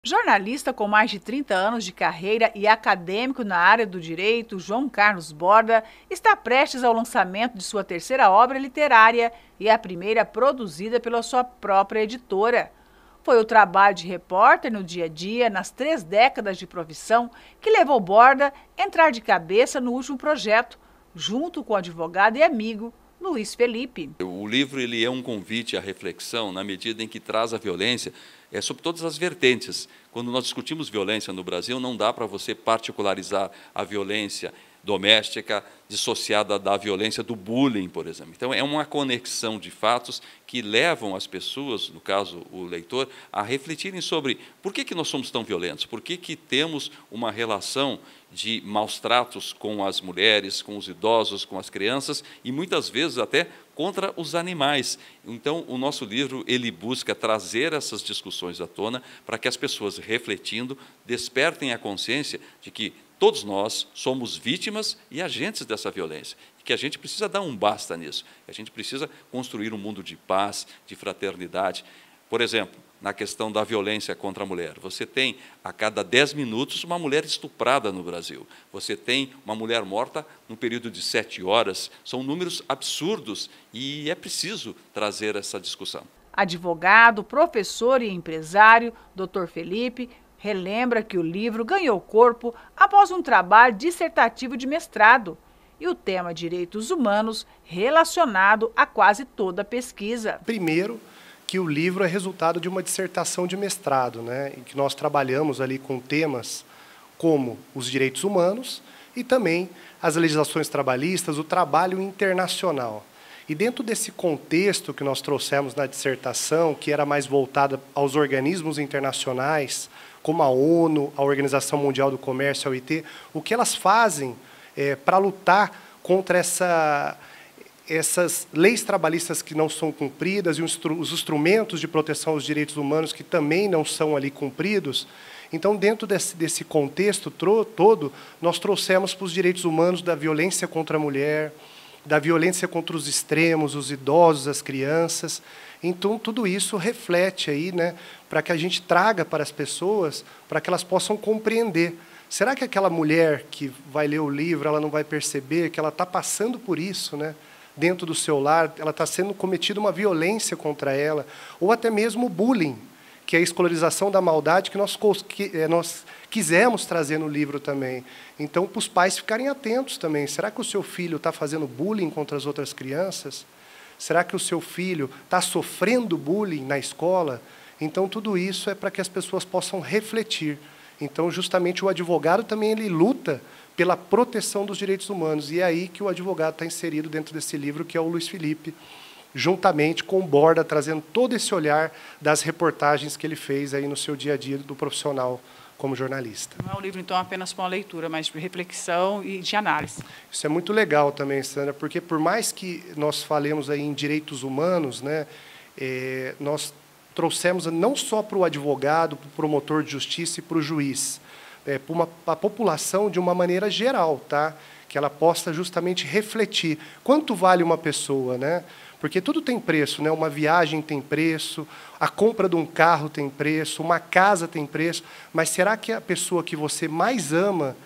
Jornalista com mais de 30 anos de carreira e acadêmico na área do direito, João Carlos Borda está prestes ao lançamento de sua terceira obra literária e a primeira produzida pela sua própria editora. Foi o trabalho de repórter no dia a dia, nas 3 décadas de profissão, que levou Borda a entrar de cabeça no último projeto, junto com o advogado e amigo Luiz Felipe. O livro ele é um convite à reflexão na medida em que traz a violência sobre todas as vertentes. Quando nós discutimos violência no Brasil, não dá para você particularizar a violência doméstica dissociada da violência do bullying, por exemplo. Então, é uma conexão de fatos que levam as pessoas, no caso o leitor, a refletirem sobre por que nós somos tão violentos, por que temos uma relação de maus tratos com as mulheres, com os idosos, com as crianças e muitas vezes até contra os animais. Então, o nosso livro ele busca trazer essas discussões à tona para que as pessoas, refletindo, despertem a consciência de que todos nós somos vítimas e agentes dessa violência, e que a gente precisa dar um basta nisso, a gente precisa construir um mundo de paz, de fraternidade. Por exemplo, na questão da violência contra a mulher, você tem a cada 10 minutos uma mulher estuprada no Brasil, você tem uma mulher morta no período de 7 horas, são números absurdos e é preciso trazer essa discussão. Advogado, professor e empresário, Dr. Felipe, relembra que o livro ganhou corpo após um trabalho dissertativo de mestrado e o tema direitos humanos relacionado a quase toda a pesquisa. Primeiro, que o livro é resultado de uma dissertação de mestrado, em que nós trabalhamos ali com temas como os direitos humanos e também as legislações trabalhistas, o trabalho internacional. E dentro desse contexto que nós trouxemos na dissertação, que era mais voltada aos organismos internacionais, como a ONU, a Organização Mundial do Comércio, a OIT, o que elas fazem para lutar contra essas leis trabalhistas que não são cumpridas e os instrumentos de proteção aos direitos humanos que também não são ali cumpridos. Então, dentro desse contexto todo, nós trouxemos para os direitos humanos da violência contra a mulher, da violência contra os extremos, os idosos, as crianças. Então, tudo isso reflete aí, para que a gente traga para as pessoas, para que elas possam compreender. Será que aquela mulher que vai ler o livro, ela não vai perceber que ela está passando por isso, dentro do seu lar, ela está sendo cometida uma violência contra ela, ou até mesmo o bullying, que é a escolarização da maldade que nós quisemos trazer no livro também. Então, para os pais ficarem atentos também. Será que o seu filho está fazendo bullying contra as outras crianças? Será que o seu filho está sofrendo bullying na escola? Então, tudo isso é para que as pessoas possam refletir. Então, justamente, o advogado também ele luta pela proteção dos direitos humanos. E é aí que o advogado está inserido dentro desse livro, que é o Luiz Felipe, juntamente com o Borda, trazendo todo esse olhar das reportagens que ele fez aí no seu dia a dia do profissional como jornalista. Não é um livro, então, apenas para uma leitura, mas de reflexão e de análise. Isso é muito legal também, Sandra, porque por mais que nós falemos aí em direitos humanos, nós trouxemos não só para o advogado, para o promotor de justiça e para o juiz, para a população de uma maneira geral, que ela possa justamente refletir quanto vale uma pessoa, Porque tudo tem preço, uma viagem tem preço, a compra de um carro tem preço, uma casa tem preço, mas será que a pessoa que você mais ama,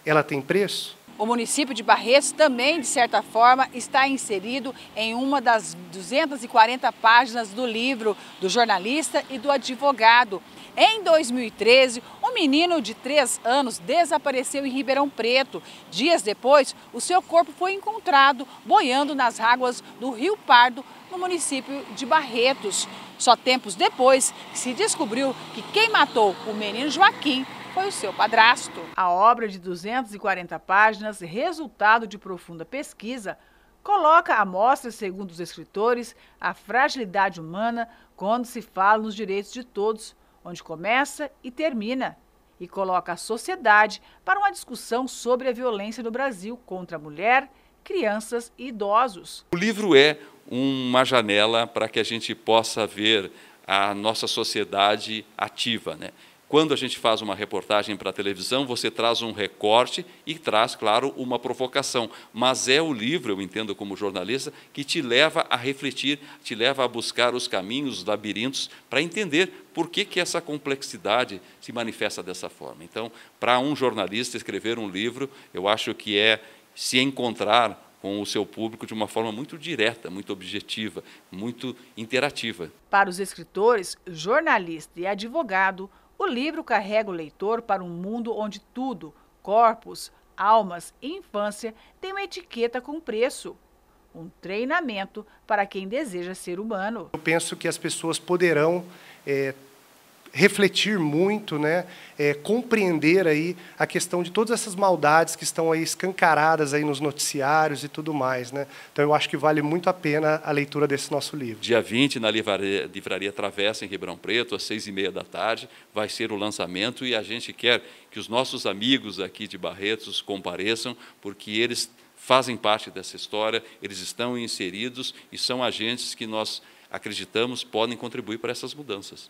ela tem preço? O município de Barretos também, de certa forma, está inserido em uma das 240 páginas do livro do jornalista e do advogado. Em 2013, um menino de 3 anos desapareceu em Ribeirão Preto. Dias depois, o seu corpo foi encontrado boiando nas águas do Rio Pardo, no município de Barretos. Só tempos depois se descobriu que quem matou o menino Joaquim foi o seu padrasto. A obra de 240 páginas, resultado de profunda pesquisa, coloca à mostra, segundo os escritores, a fragilidade humana quando se fala nos direitos de todos, onde começa e termina, e coloca a sociedade para uma discussão sobre a violência no Brasil contra a mulher, crianças e idosos. O livro é uma janela para que a gente possa ver a nossa sociedade ativa, Quando a gente faz uma reportagem para a televisão, você traz um recorte e traz, claro, uma provocação. Mas é o livro, eu entendo como jornalista, que te leva a refletir, te leva a buscar os caminhos, os labirintos, para entender por que essa complexidade se manifesta dessa forma. Então, para um jornalista escrever um livro, eu acho que é se encontrar com o seu público de uma forma muito direta, muito objetiva, muito interativa. Para os escritores, jornalista e advogado, o livro carrega o leitor para um mundo onde tudo, corpos, almas e infância, tem uma etiqueta com preço. Um treinamento para quem deseja ser humano. Eu penso que as pessoas poderão refletir muito, né, compreender aí a questão de todas essas maldades que estão aí escancaradas aí nos noticiários e tudo mais, né? Então eu acho que vale muito a pena a leitura desse nosso livro. Dia 20, na Livraria Travessa, em Ribeirão Preto, às 6h30, vai ser o lançamento e a gente quer que os nossos amigos aqui de Barretos compareçam, porque eles fazem parte dessa história, eles estão inseridos e são agentes que nós acreditamos podem contribuir para essas mudanças.